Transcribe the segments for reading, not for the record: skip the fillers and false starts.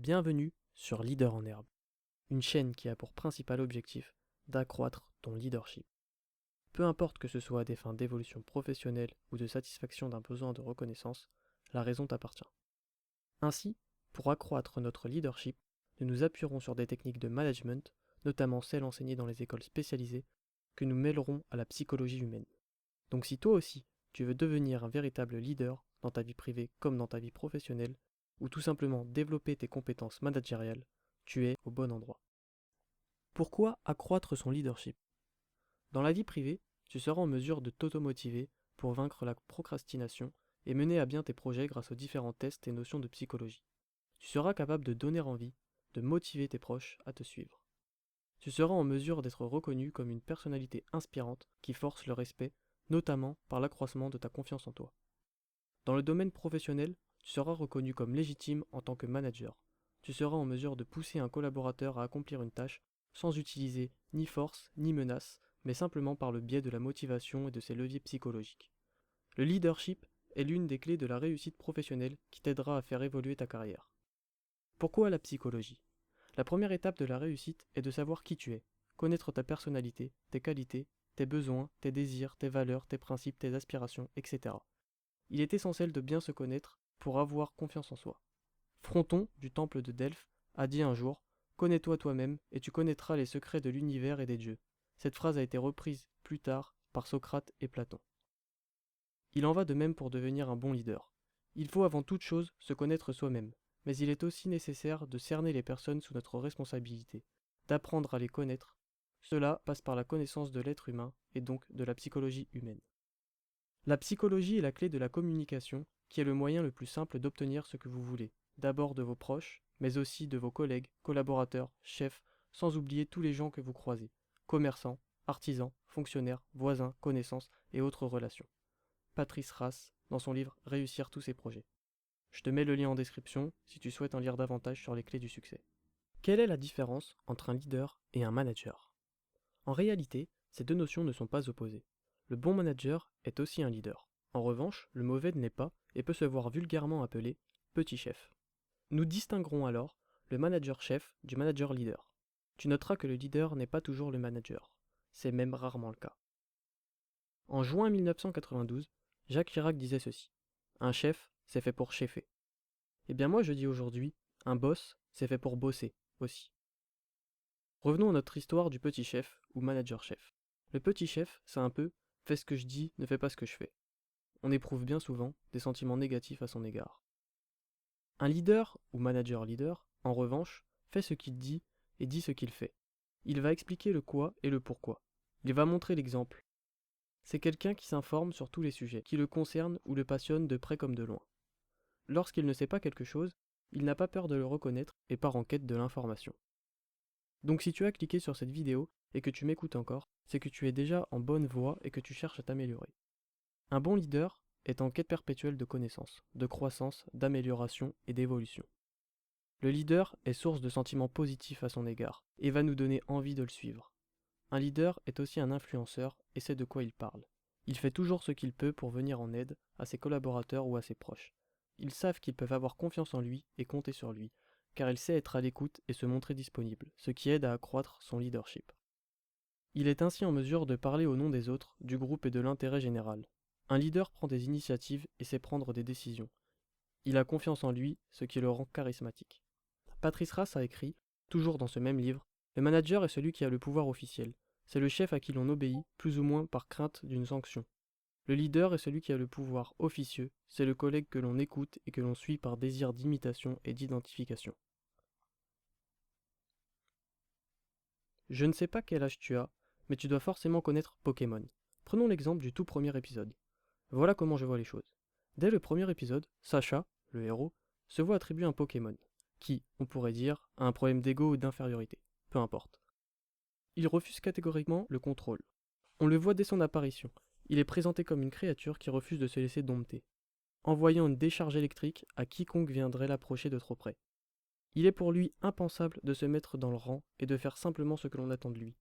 Bienvenue sur Leader en herbe, une chaîne qui a pour principal objectif d'accroître ton leadership. Peu importe que ce soit à des fins d'évolution professionnelle ou de satisfaction d'un besoin de reconnaissance, la raison t'appartient. Ainsi, pour accroître notre leadership, nous nous appuierons sur des techniques de management, notamment celles enseignées dans les écoles spécialisées, que nous mêlerons à la psychologie humaine. Donc si toi aussi, tu veux devenir un véritable leader dans ta vie privée comme dans ta vie professionnelle, ou tout simplement développer tes compétences managériales, tu es au bon endroit. Pourquoi accroître son leadership? Dans la vie privée, tu seras en mesure de t'automotiver pour vaincre la procrastination et mener à bien tes projets grâce aux différents tests et notions de psychologie. Tu seras capable de donner envie, de motiver tes proches à te suivre. Tu seras en mesure d'être reconnu comme une personnalité inspirante qui force le respect, notamment par l'accroissement de ta confiance en toi. Dans le domaine professionnel, tu seras reconnu comme légitime en tant que manager. Tu seras en mesure de pousser un collaborateur à accomplir une tâche sans utiliser ni force ni menace, mais simplement par le biais de la motivation et de ses leviers psychologiques. Le leadership est l'une des clés de la réussite professionnelle qui t'aidera à faire évoluer ta carrière. Pourquoi la psychologie? La première étape de la réussite est de savoir qui tu es, connaître ta personnalité, tes qualités, tes besoins, tes désirs, tes valeurs, tes principes, tes aspirations, etc. Il est essentiel de bien se connaître pour avoir confiance en soi. Fronton, du temple de Delphes, a dit un jour « Connais-toi toi-même et tu connaîtras les secrets de l'univers et des dieux ». Cette phrase a été reprise plus tard par Socrate et Platon. Il en va de même pour devenir un bon leader. Il faut avant toute chose se connaître soi-même, mais il est aussi nécessaire de cerner les personnes sous notre responsabilité, d'apprendre à les connaître. Cela passe par la connaissance de l'être humain et donc de la psychologie humaine. La psychologie est la clé de la communication, qui est le moyen le plus simple d'obtenir ce que vous voulez, d'abord de vos proches, mais aussi de vos collègues, collaborateurs, chefs, sans oublier tous les gens que vous croisez, commerçants, artisans, fonctionnaires, voisins, connaissances et autres relations. Patrice Rass, dans son livre Réussir tous ses projets. Je te mets le lien en description si tu souhaites en lire davantage sur les clés du succès. Quelle est la différence entre un leader et un manager? En réalité, ces deux notions ne sont pas opposées. Le bon manager est aussi un leader. En revanche, le mauvais ne l'est pas et peut se voir vulgairement appelé petit chef. Nous distinguerons alors le manager chef du manager leader. Tu noteras que le leader n'est pas toujours le manager. C'est même rarement le cas. En juin 1992, Jacques Chirac disait ceci. Un chef, c'est fait pour cheffer. Eh bien moi je dis aujourd'hui, un boss, c'est fait pour bosser aussi. Revenons à notre histoire du petit chef ou manager chef. Le petit chef, c'est un peu « fais ce que je dis, ne fais pas ce que je fais ». On éprouve bien souvent des sentiments négatifs à son égard. Un leader ou manager leader, en revanche, fait ce qu'il dit et dit ce qu'il fait. Il va expliquer le quoi et le pourquoi. Il va montrer l'exemple. C'est quelqu'un qui s'informe sur tous les sujets, qui le concernent ou le passionnent de près comme de loin. Lorsqu'il ne sait pas quelque chose, il n'a pas peur de le reconnaître et part en quête de l'information. Donc si tu as cliqué sur cette vidéo et que tu m'écoutes encore, c'est que tu es déjà en bonne voie et que tu cherches à t'améliorer. Un bon leader est en quête perpétuelle de connaissances, de croissance, d'amélioration et d'évolution. Le leader est source de sentiments positifs à son égard et va nous donner envie de le suivre. Un leader est aussi un influenceur et sait de quoi il parle. Il fait toujours ce qu'il peut pour venir en aide à ses collaborateurs ou à ses proches. Ils savent qu'ils peuvent avoir confiance en lui et compter sur lui, car il sait être à l'écoute et se montrer disponible, ce qui aide à accroître son leadership. Il est ainsi en mesure de parler au nom des autres, du groupe et de l'intérêt général. Un leader prend des initiatives et sait prendre des décisions. Il a confiance en lui, ce qui le rend charismatique. Patrice Rass a écrit, toujours dans ce même livre, « Le manager est celui qui a le pouvoir officiel. C'est le chef à qui l'on obéit, plus ou moins par crainte d'une sanction. Le leader est celui qui a le pouvoir officieux, c'est le collègue que l'on écoute et que l'on suit par désir d'imitation et d'identification. » Je ne sais pas quel âge tu as, mais tu dois forcément connaître Pokémon. Prenons l'exemple du tout premier épisode. Voilà comment je vois les choses. Dès le premier épisode, Sacha, le héros, se voit attribuer un Pokémon, qui, on pourrait dire, a un problème d'ego ou d'infériorité, peu importe. Il refuse catégoriquement le contrôle. On le voit dès son apparition, il est présenté comme une créature qui refuse de se laisser dompter, envoyant une décharge électrique à quiconque viendrait l'approcher de trop près. Il est pour lui impensable de se mettre dans le rang et de faire simplement ce que l'on attend de lui.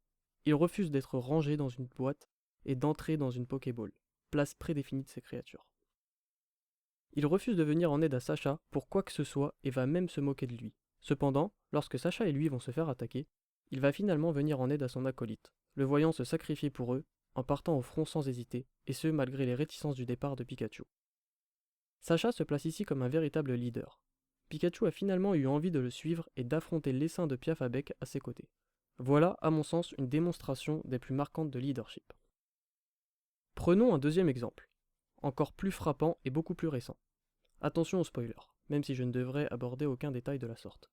Il refuse d'être rangé dans une boîte et d'entrer dans une Pokéball, place prédéfinie de ces créatures. Il refuse de venir en aide à Sacha pour quoi que ce soit et va même se moquer de lui. Cependant, lorsque Sacha et lui vont se faire attaquer, il va finalement venir en aide à son acolyte, le voyant se sacrifier pour eux, en partant au front sans hésiter, et ce malgré les réticences du départ de Pikachu. Sacha se place ici comme un véritable leader. Pikachu a finalement eu envie de le suivre et d'affronter l'essaim de Piaf à bec à ses côtés. Voilà, à mon sens, une démonstration des plus marquantes de leadership. Prenons un deuxième exemple, encore plus frappant et beaucoup plus récent. Attention aux spoilers, même si je ne devrais aborder aucun détail de la sorte.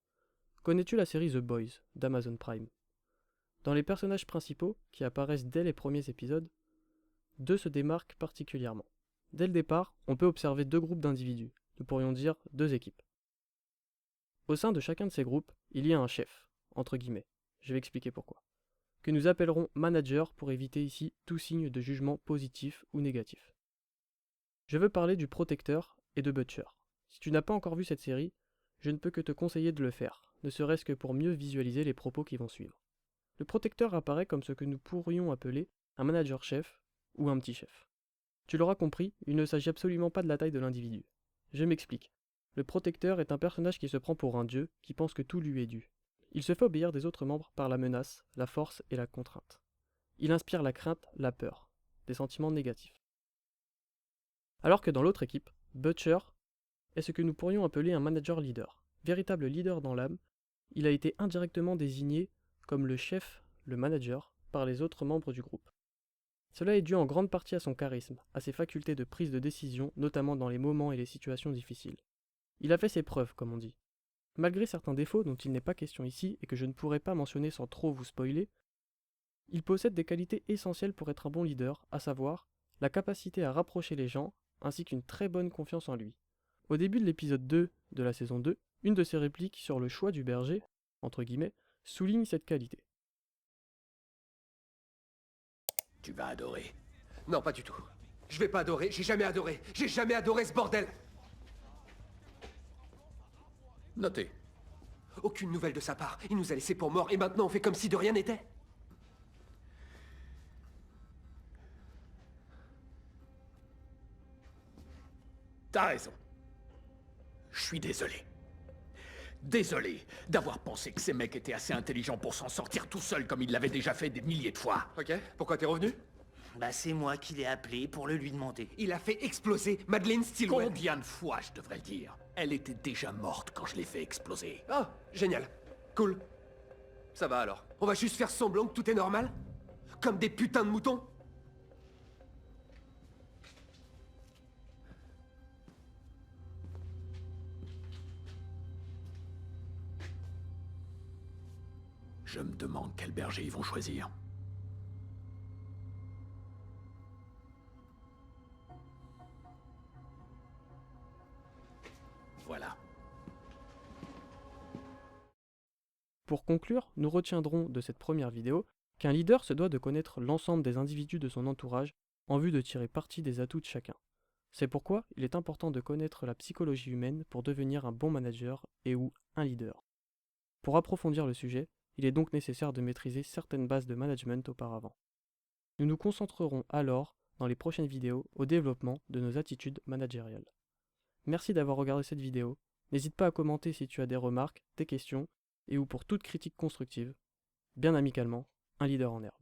Connais-tu la série The Boys d'Amazon Prime? Dans les personnages principaux, qui apparaissent dès les premiers épisodes, deux se démarquent particulièrement. Dès le départ, on peut observer deux groupes d'individus, nous pourrions dire deux équipes. Au sein de chacun de ces groupes, il y a un chef, entre guillemets, je vais expliquer pourquoi, que nous appellerons manager pour éviter ici tout signe de jugement positif ou négatif. Je veux parler du protecteur et de Butcher. Si tu n'as pas encore vu cette série, je ne peux que te conseiller de le faire, ne serait-ce que pour mieux visualiser les propos qui vont suivre. Le protecteur apparaît comme ce que nous pourrions appeler un manager-chef ou un petit chef. Tu l'auras compris, il ne s'agit absolument pas de la taille de l'individu. Je m'explique. Le protecteur est un personnage qui se prend pour un dieu, qui pense que tout lui est dû. Il se fait obéir des autres membres par la menace, la force et la contrainte. Il inspire la crainte, la peur, des sentiments négatifs. Alors que dans l'autre équipe, Butcher est ce que nous pourrions appeler un manager leader. Véritable leader dans l'âme, il a été indirectement désigné comme le chef, le manager, par les autres membres du groupe. Cela est dû en grande partie à son charisme, à ses facultés de prise de décision, notamment dans les moments et les situations difficiles. Il a fait ses preuves, comme on dit. Malgré certains défauts dont il n'est pas question ici et que je ne pourrais pas mentionner sans trop vous spoiler, il possède des qualités essentielles pour être un bon leader, à savoir la capacité à rapprocher les gens, ainsi qu'une très bonne confiance en lui. Au début de l'épisode 2 de la saison 2, une de ses répliques sur le choix du berger, entre guillemets, souligne cette qualité. Tu vas adorer. Non, pas du tout. Je vais pas adorer, j'ai jamais adoré ce bordel. Notez. Aucune nouvelle de sa part, il nous a laissés pour morts et maintenant on fait comme si de rien n'était. T'as raison. Je suis désolé. Désolé d'avoir pensé que ces mecs étaient assez intelligents pour s'en sortir tout seuls comme ils l'avaient déjà fait des milliers de fois. Ok, pourquoi t'es revenu? Bah c'est moi qui l'ai appelé pour le lui demander. Il a fait exploser Madeleine Stillwell. Combien de fois je devrais le dire? Elle était déjà morte quand je l'ai fait exploser. Oh, génial. Cool. Ça va alors. On va juste faire semblant que tout est normal? Comme des putains de moutons? Je me demande quel berger ils vont choisir. Voilà. Pour conclure, nous retiendrons de cette première vidéo qu'un leader se doit de connaître l'ensemble des individus de son entourage en vue de tirer parti des atouts de chacun. C'est pourquoi il est important de connaître la psychologie humaine pour devenir un bon manager et ou un leader. Pour approfondir le sujet, il est donc nécessaire de maîtriser certaines bases de management auparavant. Nous nous concentrerons alors, dans les prochaines vidéos, au développement de nos attitudes managériales. Merci d'avoir regardé cette vidéo. N'hésite pas à commenter si tu as des remarques, des questions, et ou pour toute critique constructive. Bien amicalement, un leader en herbe.